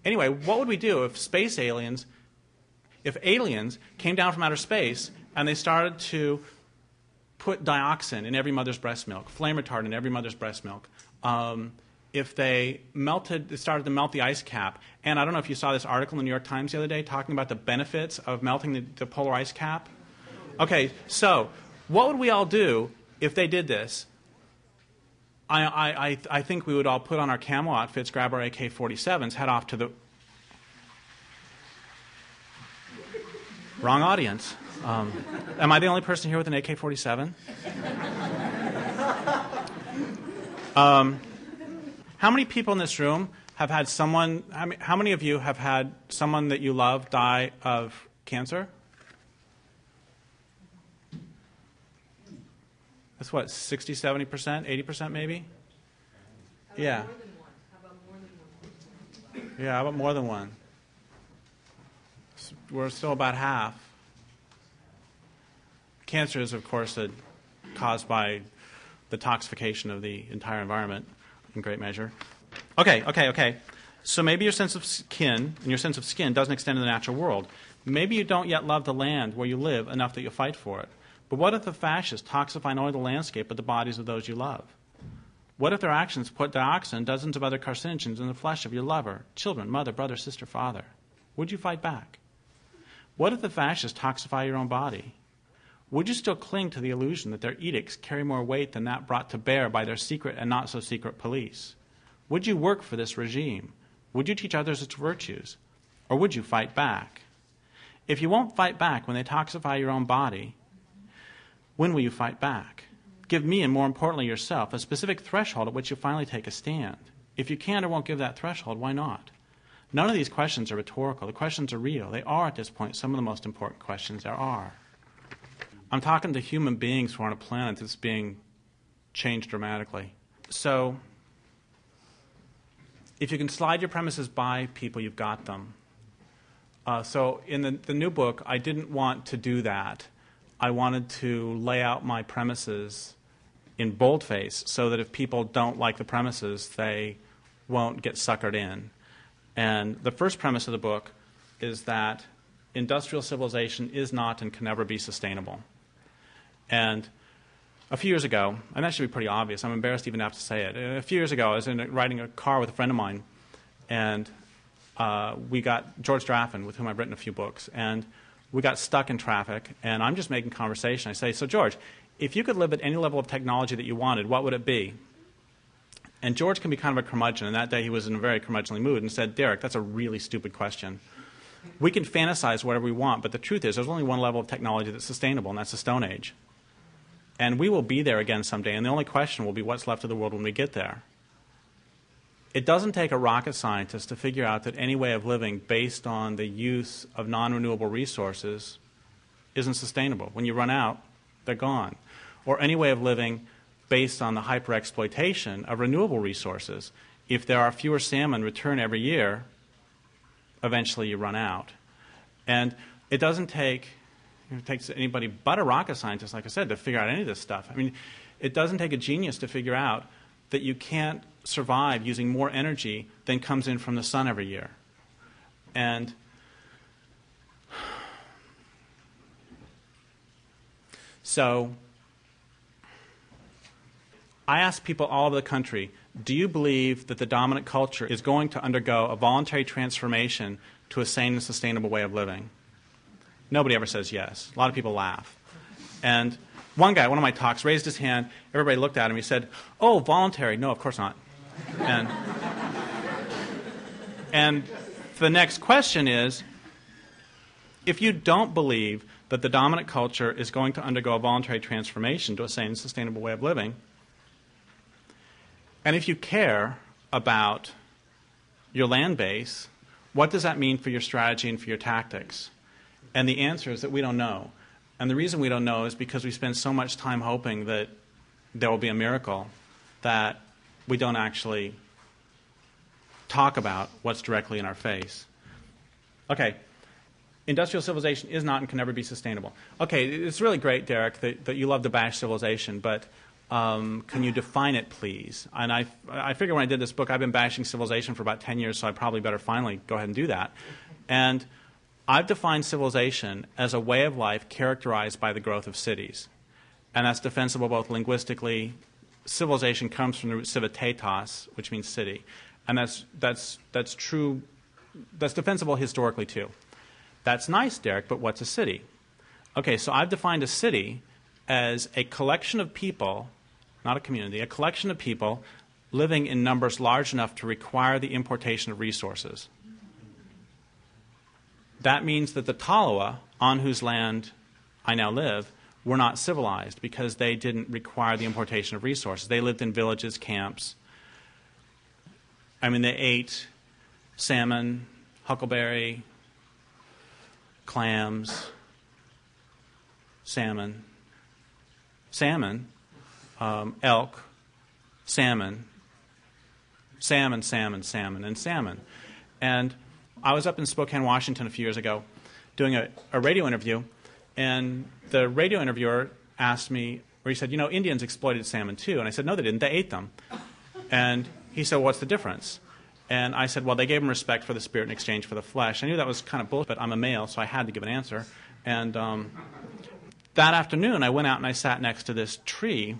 Anyway, what would we do if if aliens came down from outer space and they started to put dioxin in every mother's breast milk, flame retardant in every mother's breast milk, if they started to melt the ice cap, and I don't know if you saw this article in the New York Times the other day talking about the benefits of melting the polar ice cap. Okay, so what would we all do if they did this? I think we would all put on our camo outfits, grab our AK-47s, head off to the wrong audience. Am I the only person here with an AK-47? How many people in this room have had someone, how many of you have had someone that you love die of cancer? That's what, 60, 70%, 80% maybe? Yeah. How about more than one? Yeah, how about more than one? We're still about half. Cancer is, of course, caused by the toxification of the entire environment in great measure. Okay. So maybe your sense of kin and your sense of skin doesn't extend to the natural world. Maybe you don't yet love the land where you live enough that you'll fight for it. But what if the fascists toxify not only the landscape but the bodies of those you love? What if their actions put dioxin and dozens of other carcinogens in the flesh of your lover, children, mother, brother, sister, father? Would you fight back? What if the fascists toxify your own body? Would you still cling to the illusion that their edicts carry more weight than that brought to bear by their secret and not so secret police? Would you work for this regime? Would you teach others its virtues? Or would you fight back? If you won't fight back when they toxify your own body, when will you fight back? Give me, and more importantly yourself, a specific threshold at which you finally take a stand. If you can't or won't give that threshold, why not? None of these questions are rhetorical. The questions are real. They are, at this point, some of the most important questions there are. I'm talking to human beings who are on a planet that's being changed dramatically. So, if you can slide your premises by people, you've got them. So in the new book, I didn't want to do that. I wanted to lay out my premises in boldface so that if people don't like the premises, they won't get suckered in. And the first premise of the book is that industrial civilization is not and can never be sustainable. And a few years ago, and that should be pretty obvious, I'm embarrassed even to have to say it. A few years ago, I was riding a car with a friend of mine, and we got George Draffin, with whom I've written a few books, and we got stuck in traffic, and I'm just making conversation. I say, so George, if you could live at any level of technology that you wanted, what would it be? And George can be kind of a curmudgeon, and that day he was in a very curmudgeonly mood and said, Derrick, that's a really stupid question. We can fantasize whatever we want, but the truth is there's only one level of technology that's sustainable, and that's the Stone Age. And we will be there again someday, and the only question will be what's left of the world when we get there. It doesn't take a rocket scientist to figure out that any way of living based on the use of non-renewable resources isn't sustainable. When you run out, they're gone. Or any way of living based on the hyper-exploitation of renewable resources. If there are fewer salmon return every year, eventually you run out. And it doesn't take, it takes anybody but a rocket scientist, like I said, to figure out any of this stuff. I mean, it doesn't take a genius to figure out that you can't survive using more energy than comes in from the sun every year. And so I ask people all over the country, do you believe that the dominant culture is going to undergo a voluntary transformation to a sane and sustainable way of living? Nobody ever says yes. A lot of people laugh. And one guy at one of my talks raised his hand. Everybody looked at him. He said, oh, voluntary. No, of course not. And the next question is, if you don't believe that the dominant culture is going to undergo a voluntary transformation to a sane and sustainable way of living, and if you care about your land base, what does that mean for your strategy and for your tactics? And the answer is that we don't know. And the reason we don't know is because we spend so much time hoping that there will be a miracle that we don't actually talk about what's directly in our face. Okay, industrial civilization is not and can never be sustainable. Okay, it's really great, Derrick, that you love to bash civilization, but Can you define it, please? And I figure when I did this book, I've been bashing civilization for about 10 years, so I probably better finally go ahead and do that. And I've defined civilization as a way of life characterized by the growth of cities. And that's defensible both linguistically. Civilization comes from the root civitatis, which means city. And that's true. That's defensible historically, too. That's nice, Derrick, but what's a city? Okay, so I've defined a city as a collection of people, not a community, a collection of people living in numbers large enough to require the importation of resources. That means that the Tolowa, on whose land I now live, were not civilized because they didn't require the importation of resources. They lived in villages, camps. I mean, they ate salmon, huckleberry, clams, salmon, elk, salmon, and salmon. And I was up in Spokane, Washington a few years ago doing a radio interview, and the radio interviewer asked me, or he said, Indians exploited salmon too. And I said, no, they didn't. They ate them. And he said, what's the difference? And I said, well, they gave them respect for the spirit in exchange for the flesh. I knew that was kind of bullshit, but I'm a male, so I had to give an answer. And that afternoon, I went out and I sat next to this tree.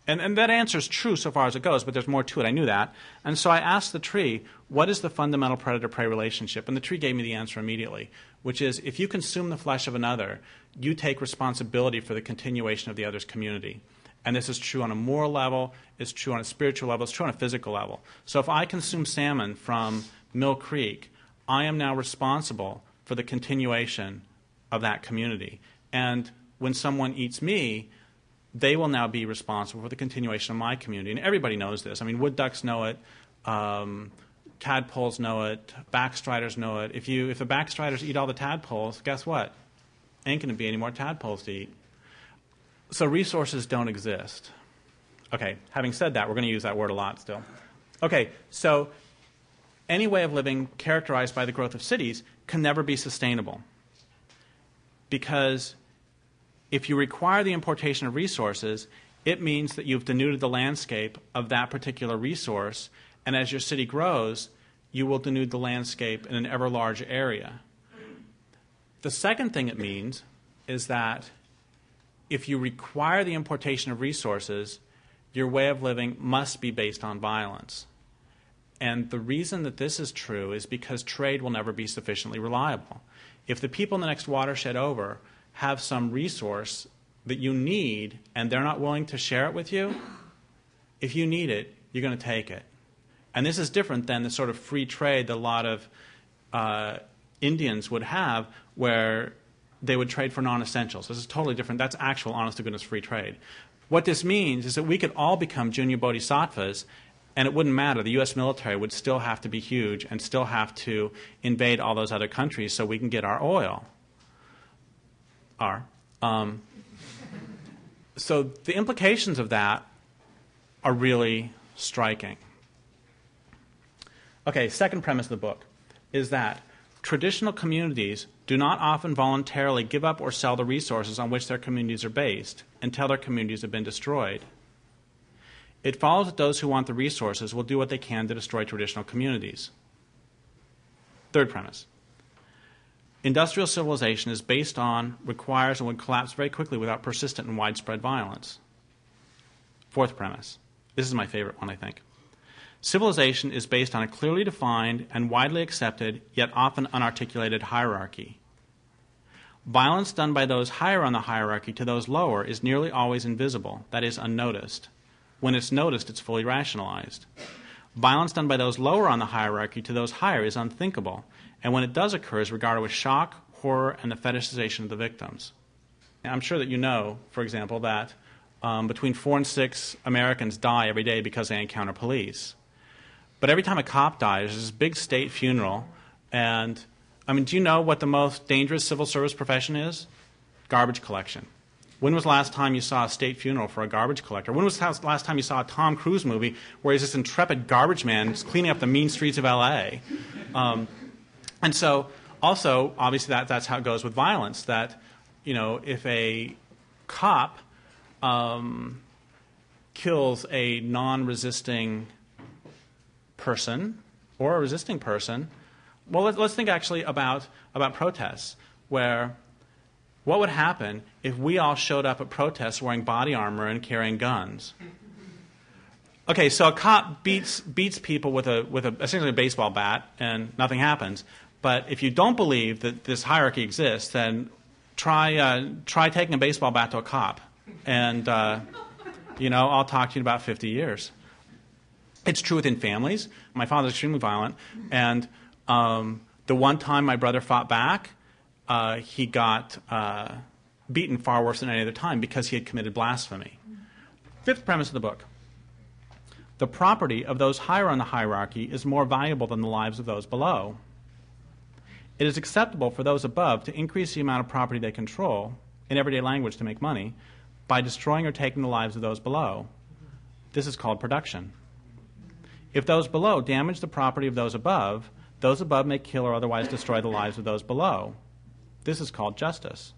And that answer is true so far as it goes, but there's more to it. I knew that. And so I asked the tree, what is the fundamental predator-prey relationship? And the tree gave me the answer immediately, which is if you consume the flesh of another, you take responsibility for the continuation of the other's community. And this is true on a moral level, it's true on a spiritual level, it's true on a physical level. So if I consume salmon from Mill Creek, I am now responsible for the continuation of that community. And when someone eats me, they will now be responsible for the continuation of my community. And everybody knows this. I mean, wood ducks know it, tadpoles know it, backstriders know it. If the backstriders eat all the tadpoles, guess what? Ain't going to be any more tadpoles to eat. So resources don't exist. Okay, having said that, we're going to use that word a lot still. Okay, so any way of living characterized by the growth of cities can never be sustainable. Because if you require the importation of resources, it means that you've denuded the landscape of that particular resource, and as your city grows, you will denude the landscape in an ever larger area. The second thing it means is that if you require the importation of resources, your way of living must be based on violence. And the reason that this is true is because trade will never be sufficiently reliable. If the people in the next watershed over have some resource that you need and they're not willing to share it with you, if you need it, you're going to take it. And this is different than the sort of free trade that a lot of Indians would have where they would trade for non-essentials. This is totally different. That's actual honest-to-goodness free trade. What this means is that we could all become junior bodhisattvas, and it wouldn't matter. The U.S. military would still have to be huge and still have to invade all those other countries so we can get our oil. So the implications of that are really striking. Okay, second premise of the book is that traditional communities do not often voluntarily give up or sell the resources on which their communities are based until their communities have been destroyed. It follows that those who want the resources will do what they can to destroy traditional communities. Third premise. Industrial civilization is based on, requires, and would collapse very quickly without persistent and widespread violence. Fourth premise. This is my favorite one, I think. Civilization is based on a clearly defined and widely accepted, yet often unarticulated hierarchy. Violence done by those higher on the hierarchy to those lower is nearly always invisible, that is, unnoticed. When it's noticed, it's fully rationalized. Violence done by those lower on the hierarchy to those higher is unthinkable, and when it does occur, is regarded with shock, horror, and the fetishization of the victims. I'm sure that you know, for example, that between 4 and 6 Americans die every day because they encounter police. But every time a cop dies, there's this big state funeral, and, I mean, do you know what the most dangerous civil service profession is? Garbage collection. When was the last time you saw a state funeral for a garbage collector? When was the last time you saw a Tom Cruise movie where he's this intrepid garbage man just cleaning up the mean streets of L.A.? And so, also, obviously, that's how it goes with violence, that, you know, if a cop kills a non-resisting person or a resisting person, well, let's think actually about protests, where what would happen if we all showed up at protests wearing body armor and carrying guns? Okay, so a cop beats people with essentially a baseball bat and nothing happens. But if you don't believe that this hierarchy exists, then try taking a baseball bat to a cop, and I'll talk to you in about 50 years. It's true within families. My father's extremely violent, and the one time my brother fought back, he got beaten far worse than any other time because he had committed blasphemy. Fifth premise of the book. The property of those higher on the hierarchy is more valuable than the lives of those below. It is acceptable for those above to increase the amount of property they control, in everyday language to make money, by destroying or taking the lives of those below. This is called production. If those below damage the property of those above may kill or otherwise destroy the lives of those below. This is called justice.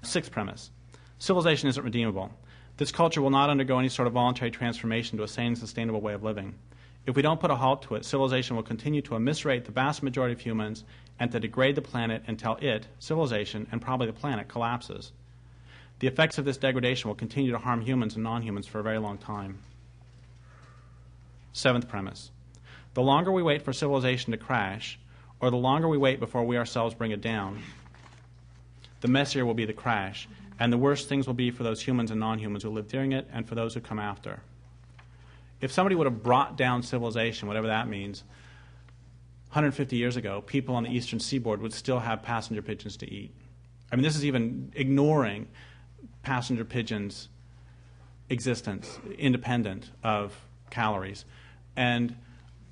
Sixth premise. Civilization isn't redeemable. This culture will not undergo any sort of voluntary transformation to a sane and sustainable way of living. If we don't put a halt to it, civilization will continue to immiserate the vast majority of humans and to degrade the planet until it, civilization, and probably the planet, collapses. The effects of this degradation will continue to harm humans and non-humans for a very long time. Seventh premise. The longer we wait for civilization to crash, or the longer we wait before we ourselves bring it down, the messier will be the crash, and the worse things will be for those humans and non-humans who live during it and for those who come after. If somebody would have brought down civilization, whatever that means, 150 years ago, people on the eastern seaboard would still have passenger pigeons to eat. I mean, this is even ignoring passenger pigeons' existence, independent of calories. And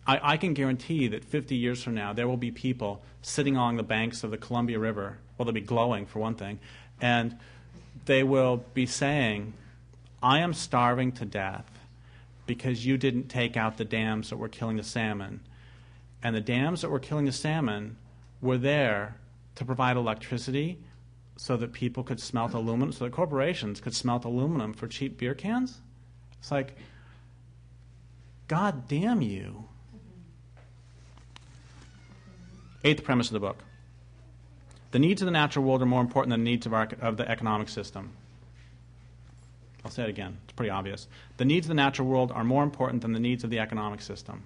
I can guarantee that 50 years from now, there will be people sitting along the banks of the Columbia River. Well, they'll be glowing, for one thing. And they will be saying, I am starving to death because you didn't take out the dams that were killing the salmon. And the dams that were killing the salmon were there to provide electricity so that people could smelt aluminum, so that corporations could smelt aluminum for cheap beer cans. It's like, God damn you. Eighth premise of the book. The needs of the natural world are more important than the needs of the economic system. I'll say it again. It's pretty obvious. The needs of the natural world are more important than the needs of the economic system.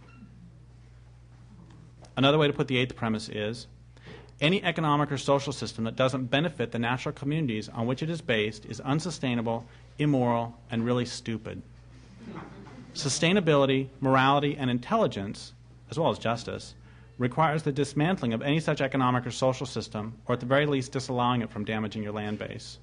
Another way to put the eighth premise is, any economic or social system that doesn't benefit the natural communities on which it is based is unsustainable, immoral, and really stupid. Sustainability, morality, and intelligence, as well as justice, requires the dismantling of any such economic or social system, or at the very least disallowing it from damaging your land base.